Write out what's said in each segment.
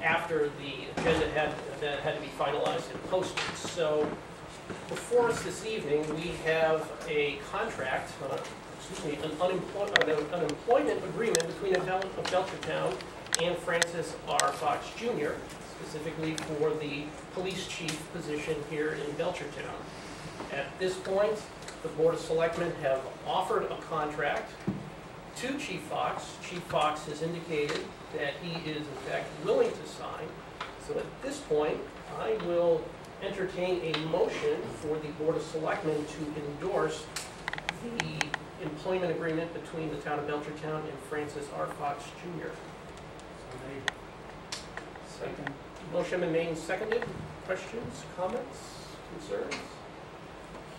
after the agenda had to be finalized and posted. So before us this evening, we have a contract, an unemployment agreement between the town of Belchertown and Francis R. Fox Jr., specifically for the police chief position here in Belchertown. At this point, the Board of Selectmen have offered a contract to Chief Fox. Chief Fox has indicated that he is in fact willing to sign. So at this point, I will entertain a motion for the Board of Selectmen to endorse the employment agreement between the town of Belchertown and Francis R. Fox Jr. Second. Motion been made and seconded. Questions, comments, concerns?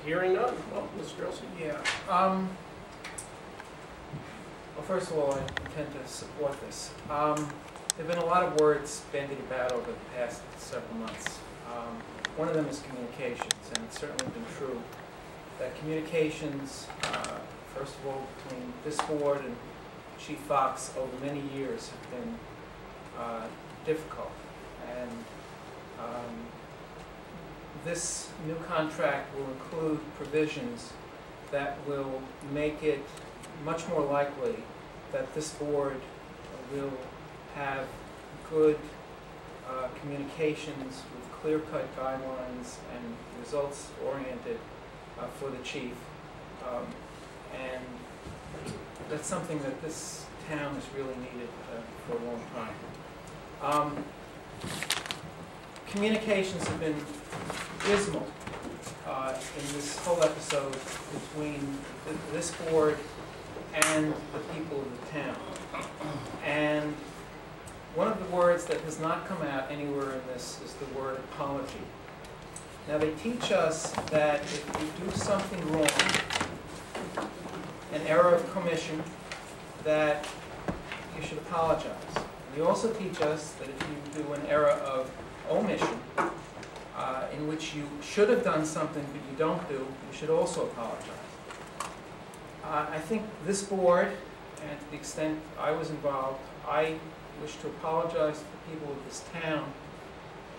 Hearing none. Oh, Mr. Grelson. Yeah. Well, first of all, I intend to support this. There have been a lot of words bandied about over the past several months. One of them is communications, and it's certainly been true that communications, first of all, between this board and Chief Fox over many years have been difficult. And this new contract will include provisions that will make it much more likely that this board will have good communications with clear-cut guidelines and results-oriented for the chief. And that's something that this town has really needed for a long time. Communications have been dismal in this whole episode between this board and the people of the town. And one of the words that has not come out anywhere in this is the word apology. Now they teach us that if you do something wrong, an error of commission, that you should apologize. They also teach us that if you do an error of omission, in which you should have done something but you don't do, you should also apologize. I think this board, and to the extent I was involved, I wish to apologize to the people of this town.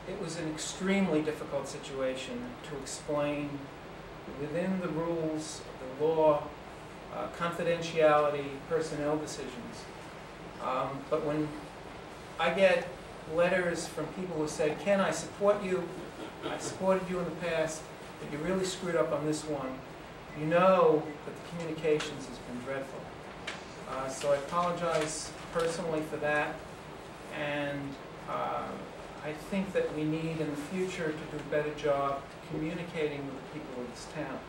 It was an extremely difficult situation to explain within the rules of the law, confidentiality, personnel decisions. But when I get letters from people who say, Ken, I support you, I supported you in the past, but you really screwed up on this one, you know that the communications has been dreadful. So I apologize personally for that, and I think that we need in the future to do a better job communicating with the people of this town.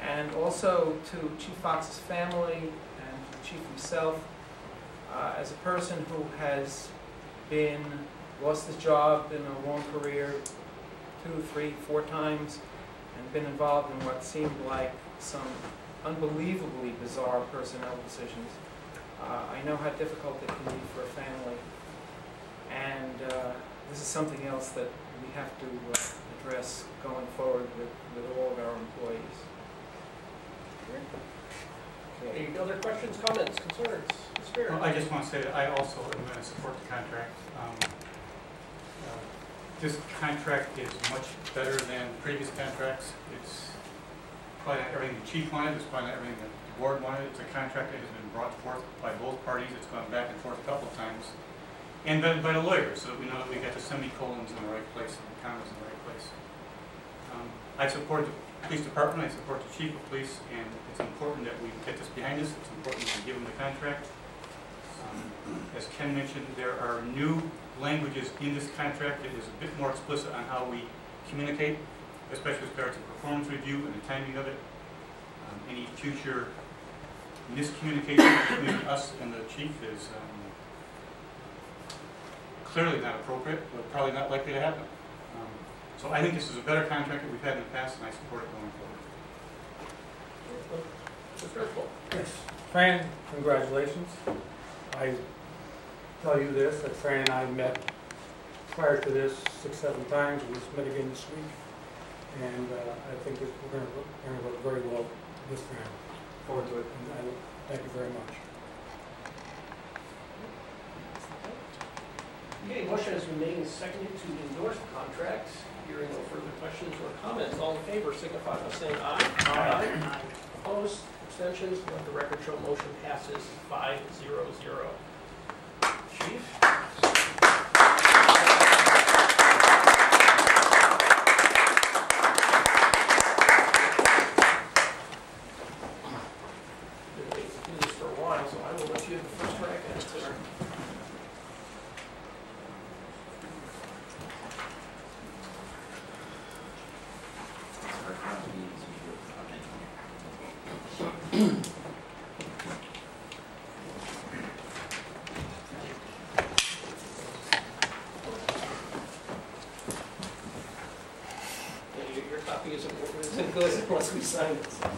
And also to Chief Fox's family and to the Chief himself, as a person who has lost his job in a long career 2, 3, 4 times, and been involved in what seemed like some unbelievably bizarre personnel decisions. I know how difficult it can be for a family, and this is something else that we have to address going forward with all of our employees. Okay. Any other questions, comments, concerns? Well, I just want to say that I also am going to support the contract. This contract is much better than previous contracts. It's probably not everything the chief wanted. It's probably not everything that the board wanted. It's a contract that has been brought forth by both parties. It's gone back and forth a couple of times. And then by the lawyers, so that we know that we got the semicolons in the right place and the commas in the right place. I support the police department. I support the chief of police, and it's important that we get this behind us. It's important that we give them the contract. As Ken mentioned, there are new languages in this contract that is a bit more explicit on how we communicate, especially with regard to performance review and the timing of it. Any future miscommunication between us and the chief is clearly not appropriate, but probably not likely to happen. So I think this is a better contract that we've had in the past, and I support it going forward. Yes. Fran, congratulations. I tell you this, that Fran and I met prior to this 6, 7 times. We met again this week. And I think that we're going to work very well with Fran. Forward to it. And thank you very much. Okay, motion has been made and seconded to endorse the contract. Hearing no further questions or comments, all in favor signify by saying aye. Aye. Opposed, abstentions, let the record show motion passes 5-0-0. Chief? Been waiting to do this for a while, so I will let you have the first crack at it, sir. Your copy isn't good unless we sign it. So.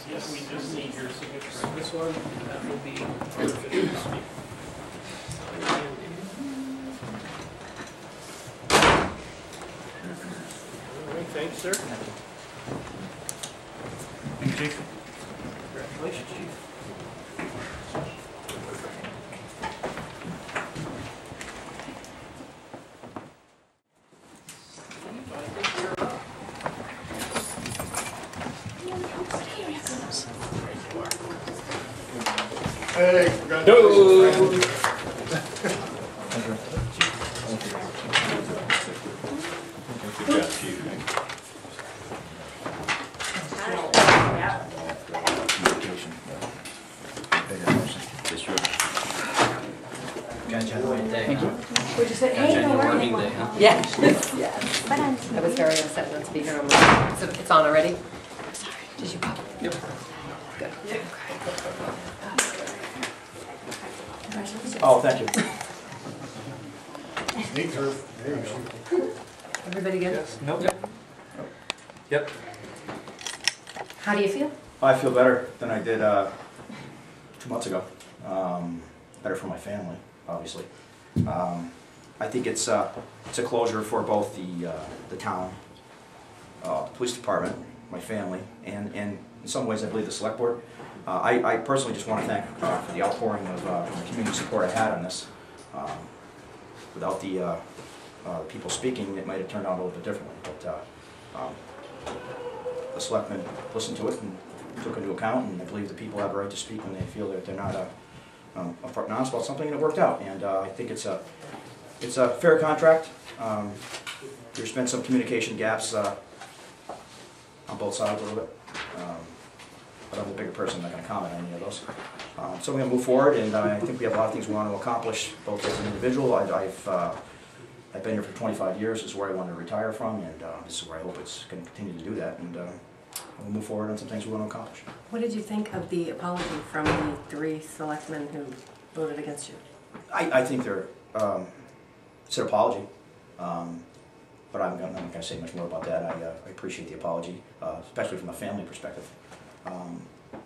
Yes, we just need your signature on this one, and that will be our official copy. All right, thanks, sir. Thank you, Chief. Congratulations, Chief. Steve, I think you're up. Hey, congratulations. Good job, Chief. Would you say, hey, no working day, huh? Yeah. But I was very upset not to be here on Monday. So it's on already? Sorry. Did you pop? Yep. Good. Congratulations. Oh, thank you. Neat, sir. There you go. Everybody good? Nope. Yep. How do you feel? I feel better than I did 2 months ago. Better for my family, obviously. I think it's a closure for both the town, the police department, my family, and in some ways I believe the select board. I personally just want to thank for the outpouring of community support I had on this. Without the people speaking, it might have turned out a little bit differently. But the selectmen listened to it and took into account, and I believe the people have a right to speak when they feel that they're not upfront and honest about something, and it worked out. And I think it's a fair contract. There's been some communication gaps on both sides a little bit. But I'm the bigger person, I'm not going to comment on any of those. So we're going to move forward, and I think we have a lot of things we want to accomplish, both as an individual. I've been here for 25 years. This is where I want to retire from, and this is where I hope it's going to continue to do that. And we'll move forward on some things we want to accomplish. What did you think of the apology from the 3 selectmen who voted against you? I think they're, it's an apology, but I'm not going to say much more about that. I appreciate the apology, especially from a family perspective.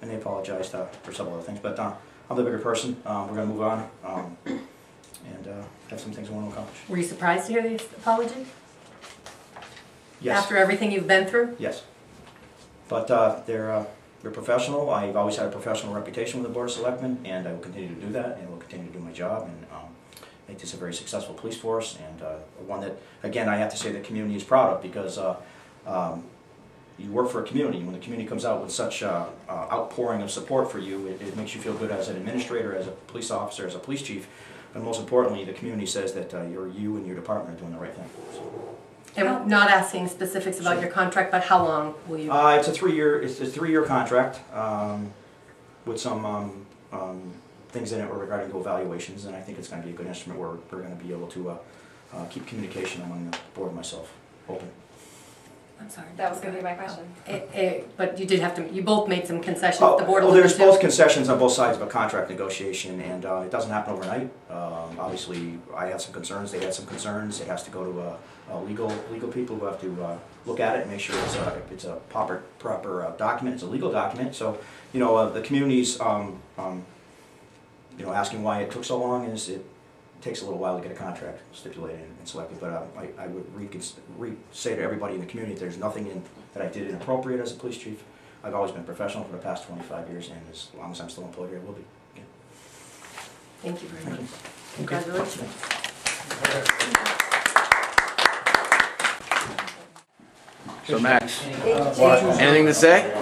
And they apologized for several other things, but I'm the bigger person. We're going to move on and have some things we want to accomplish. Were you surprised to hear the apology? Yes. After everything you've been through? Yes. But they're professional. I've always had a professional reputation with the Board of Selectmen, and I will continue to do that, and will continue to do my job, and make this a very successful police force, and one that, again, I have to say the community is proud of, because you work for a community. When the community comes out with such outpouring of support for you, it makes you feel good as an administrator, as a police officer, as a police chief, but most importantly, the community says that you and your department are doing the right thing. So. And not asking specifics about your contract, but how long will you? It's a 3-year contract with some things in it regarding to evaluations, and I think it's going to be a good instrument where we're going to be able to keep communication among the board and myself open. I'm sorry. That was going to be my question. But you did have to, you both made some concessions, the board Well, alluded there's to. both concessions on both sides of a contract negotiation, and it doesn't happen overnight. Obviously, I had some concerns, they had some concerns. It has to go to legal people who have to look at it and make sure it's a proper document, it's a legal document. So, you know, the community's, you know, asking why it took so long is it takes a little while to get a contract stipulated and selected, but I would say to everybody in the community, if there's nothing that I did inappropriate as a police chief. I've always been professional for the past 25 years, and as long as I'm still employed here, I will be. Yeah. Thank you very much. Congratulations. So Max, anything to say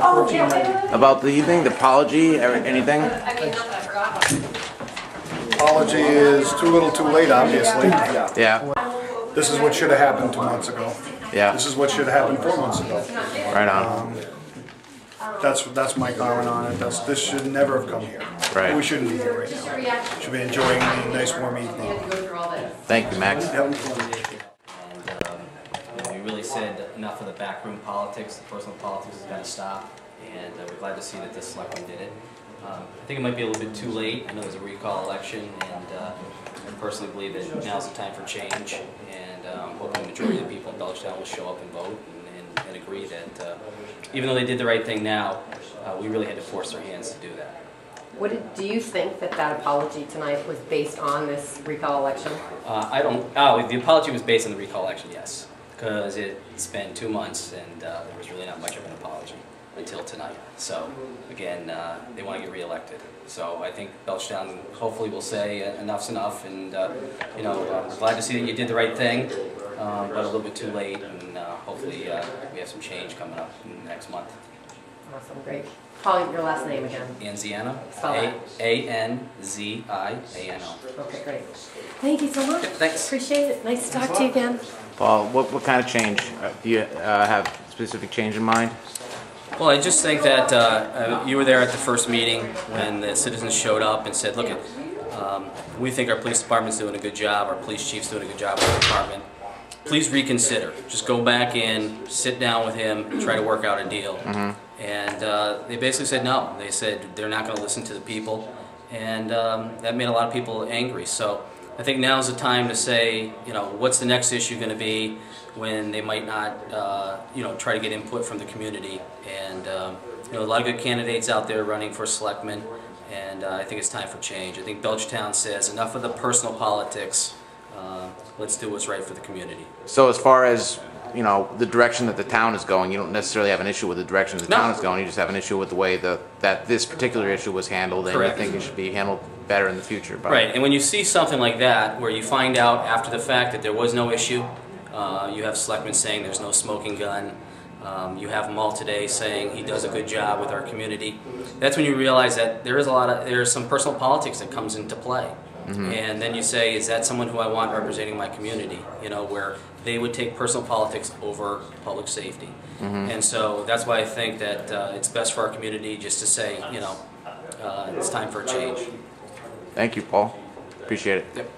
about the evening, the apology, anything? Apology is too little too late, obviously. Yeah, This is what should have happened 2 months ago. yeah, This is what should have happened 4 months ago. right on. That's my comment on it. This should never have come here. Right. We shouldn't be here right now. Should be enjoying a nice warm evening. Thank you, Max. Yep. And we really said enough of the backroom politics, the personal politics has got to stop, and we're glad to see that the selectmen did it. I think it might be a little bit too late. I know there's a recall election, and I personally believe that now's the time for change, and hoping the majority of the people in Belchertown will show up and vote and agree that even though they did the right thing now, we really had to force their hands to do that. Do you think that apology tonight was based on this recall election? I don't, the apology was based on the recall election, yes, because it's been 2 months and there was really not much of an apology until tonight. So again, they want to get reelected. So I think Belchertown hopefully will say enough's enough, and you know, I'm glad to see that you did the right thing, but a little bit too late, and hopefully we have some change coming up in the next month. Awesome, great. Call your last name again. Anziano, Spell that. A-N-Z-I-A-N-O. Okay, great. Thank you so much. Yeah, thanks. Appreciate it. Nice to talk to you again. Paul, what kind of change? Do you have specific change in mind? Well, I just think that you were there at the first meeting when the citizens showed up and said, look, we think our police department's doing a good job, our police chief's doing a good job with the department. Please reconsider. Just go back in, sit down with him, and try to work out a deal. Mm-hmm. And they basically said no. They said they're not going to listen to the people, and that made a lot of people angry. So I think now's the time to say, you know, what's the next issue going to be when they might not, you know, try to get input from the community. And you know, a lot of good candidates out there running for selectmen, and I think it's time for change. I think Belchertown says enough of the personal politics. Let's do what's right for the community. So as far as, you know, the direction that the town is going, you don't necessarily have an issue with the direction the town is going, you just have an issue with the way that this particular issue was handled, and Correct. you think it should be handled better in the future. Right, and when you see something like that, where you find out after the fact that there was no issue, you have selectmen saying there's no smoking gun, you have them all today saying he does a good job with our community, that's when you realize that there's some personal politics that comes into play. Mm-hmm. And then you say, is that someone who I want representing my community? You know, where they would take personal politics over public safety. Mm-hmm. And so that's why I think that it's best for our community just to say, you know, it's time for a change. Thank you, Paul. Appreciate it. Yep.